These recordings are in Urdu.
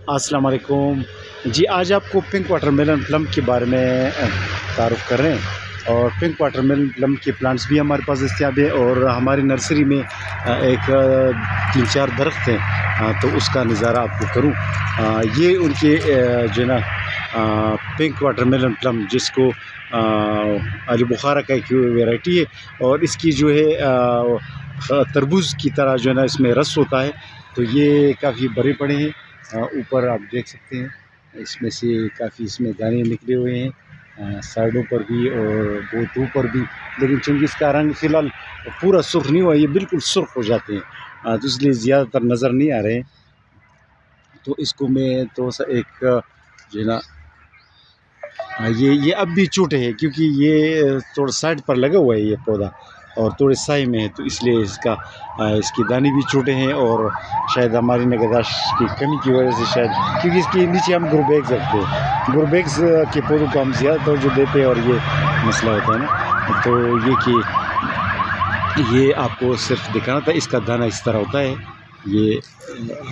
السلام علیکم جی، آج آپ کو پنک واٹر میلن پلم کے بارے میں تعارف کر رہے ہیں، اور پنک واٹر میلن پلم کے پلانٹس بھی ہمارے پاس دستیاب ہیں، اور ہماری نرسری میں ایک 3-4 درخت ہیں، تو اس کا نظارہ آپ کو کروں۔ یہ ان کے جو ہے نا پنک واٹر میلن پلم، جس کو علی بخارا کا ایک ویرائٹی ہے، اور اس کی جو ہے تربوز کی طرح جو ہے نا اس میں رس ہوتا ہے، تو یہ کافی بڑے بڑے ہیں۔ اوپر آپ دیکھ سکتے ہیں اس میں سے کافی اس میں دانے نکلے ہوئے ہیں، سائڈوں پر بھی اور بہت اوپر بھی، لیکن چونکہ اس کا رنگ فی الحال پورا سرخ نہیں ہوا، یہ بالکل سرخ ہو جاتے ہیں، تو اس لیے زیادہ تر نظر نہیں آ رہے ہیں۔ تو اس کو میں تو ایک جو ہے نا یہ اب بھی چھوٹے ہیں، کیونکہ یہ تھوڑا سائڈ پر لگا ہوا ہے یہ پودا، اور تھوڑے سائے میں ہے، تو اس لیے اس کی دانے بھی چھوٹے ہیں، اور شاید ہماری نگہداشت کی کمی کی وجہ سے، شاید کیونکہ اس کے نیچے ہم گرو بیگز رکھتے ہیں، گرو بیگز کے پودوں کو ہم زیادہ توجہ دیتے ہیں، اور یہ مسئلہ ہوتا ہے نا، تو یہ کہ یہ آپ کو صرف دکھانا تھا۔ اس کا دانہ اس طرح ہوتا ہے، یہ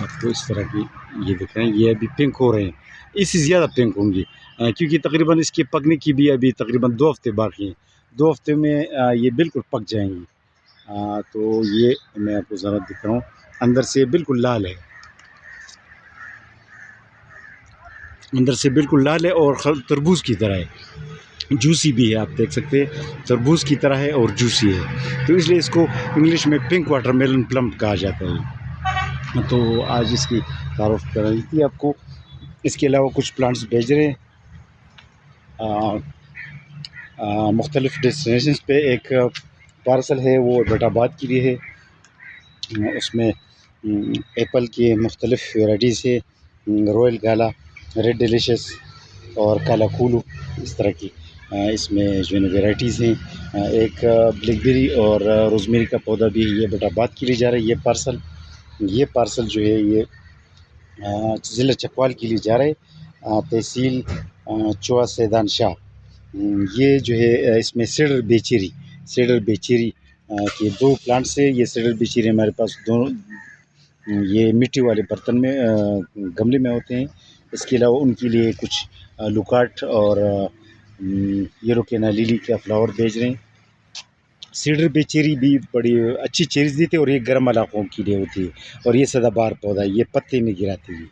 آپ کو اس طرح کی یہ دکھائیں، یہ ابھی پنک ہو رہے ہیں، اس سے زیادہ پنک ہوں گے، کیونکہ تقریباً اس کے پکنے کی بھی ابھی تقریباً 2 ہفتے باقی ہیں، 2 ہفتے میں یہ بالکل پک جائیں گی۔ تو یہ میں آپ کو ذرا دکھاؤں، اندر سے بالکل لال ہے، اندر سے بالکل لال ہے، اور تربوز کی طرح ہے، جوسی بھی ہے، آپ دیکھ سکتے ہیں تربوز کی طرح ہے اور جوسی ہے، تو اس لیے اس کو انگلش میں پنک واٹر میلن پلم کہا جاتا ہے۔ تو آج اس کی تعارف کرانی تھی آپ کو۔ اس کے علاوہ کچھ پلانٹس بھیج رہے ہیں مختلف ڈیسٹینیشنز پہ۔ ایک پارسل ہے وہ ایبٹ آباد کے لیے ہے، اس میں ایپل کی مختلف ویرائٹیز ہے، رویل گالا، ریڈ ڈیلیشس اور کالا کولو، اس طرح کی اس میں جو ہے نا ویرائٹیز ہیں۔ ایک بلیک بیری اور روزمیری کا پودا بھی یہ ایبٹ آباد کے لیے جا رہا ہے۔ یہ پارسل جو ہے یہ ضلع چکوال کے لیے جا رہا ہے، تحصیل چوا سیدان شاہ۔ یہ جو ہے اس میں سیڈر بیچیری کے 2 پلانٹس ہیں۔ یہ سیڈر بیچیری ہمارے پاس دونوں یہ مٹی والے برتن میں گملے میں ہوتے ہیں۔ اس کے علاوہ ان کے لیے کچھ لوکارٹ اور یلوکینا لیلی کا فلاور بھیج رہے ہیں۔ سیڈر بے چیری بھی بڑی اچھی چیریز دیتے ہیں، اور یہ گرم علاقوں کے لیے ہوتی ہے، اور یہ سدا بہار پودا ہے، یہ پتے میں گراتی ہے۔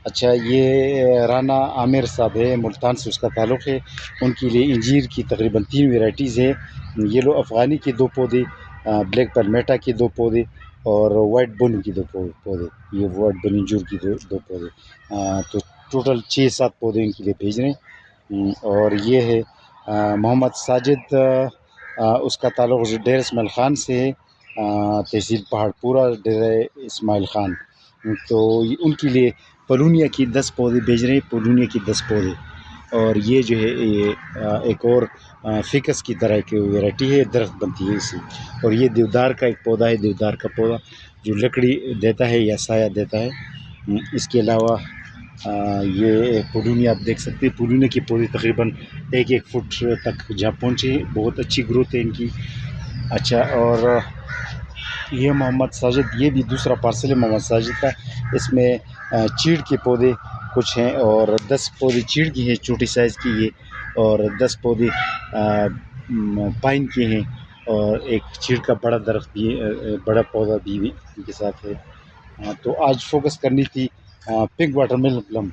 اچھا، یہ رانا عامر صاحب ہے، ملتان سے اس کا تعلق ہے، ان کے لیے انجیر کی تقریباً 3 ویرائٹیز ہیں، یلو افغانی کے 2 پودے، بلیک پلمیٹا کے 2 پودے، اور وائٹ بن کی 2 پودے، یہ وائٹ بن انجور کی 2 پودے، تو ٹوٹل 6-7 پودے ان کے لیے بھیج رہے ہیں۔ اور یہ ہے محمد ساجد، اس کا تعلق ڈیر اسماعیل خان سے ہے، تحصیل پہاڑ پورہ، ڈیر اسماعیل خان، تو ان کے لیے پولونیا کی 10 پودے بھیج رہے ہیں، پولونیا کی 10 پودے۔ اور یہ جو ہے یہ ایک اور فکس کی طرح کی ویرائٹی ہے، درخت بنتی ہے اسی، اور یہ دیودار کا ایک پودا ہے، دیودار کا پودا جو لکڑی دیتا ہے یا سایہ دیتا ہے۔ اس کے علاوہ یہ پولونیا آپ دیکھ سکتے ہیں، پولونیا کے پودے تقریباً 1 فٹ تک جہاں پہنچے ہیں، بہت اچھی گروتھ ہے ان کی۔ اچھا، اور یہ محمد ساجد، یہ بھی دوسرا پارسل ہے محمد ساجد کا، اس میں چیڑ کے پودے کچھ ہیں، اور 10 پودے چیڑ کی ہیں چھوٹی سائز کی یہ، اور 10 پودے پائن کے ہیں، اور ایک چیڑ کا بڑا درخت بھی، بڑا پودا بھی ان کے ساتھ ہے۔ تو آج فوکس کرنی تھی پنک واٹر میلن پلم،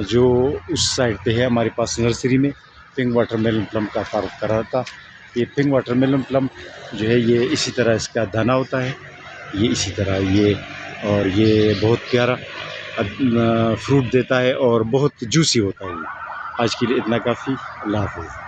جو اس سائڈ پہ ہے ہمارے پاس نرسری میں، پنک واٹر میلن پلم کا تعارف کر رہا تھا۔ یہ پنک واٹر میلن پلم جو ہے یہ اسی طرح اس کا دانہ ہوتا ہے، یہ اسی طرح یہ، اور یہ بہت پیارا فروٹ دیتا ہے، اور بہت جوسی ہوتا ہے۔ آج کے لیے اتنا کافی، اللہ حافظ۔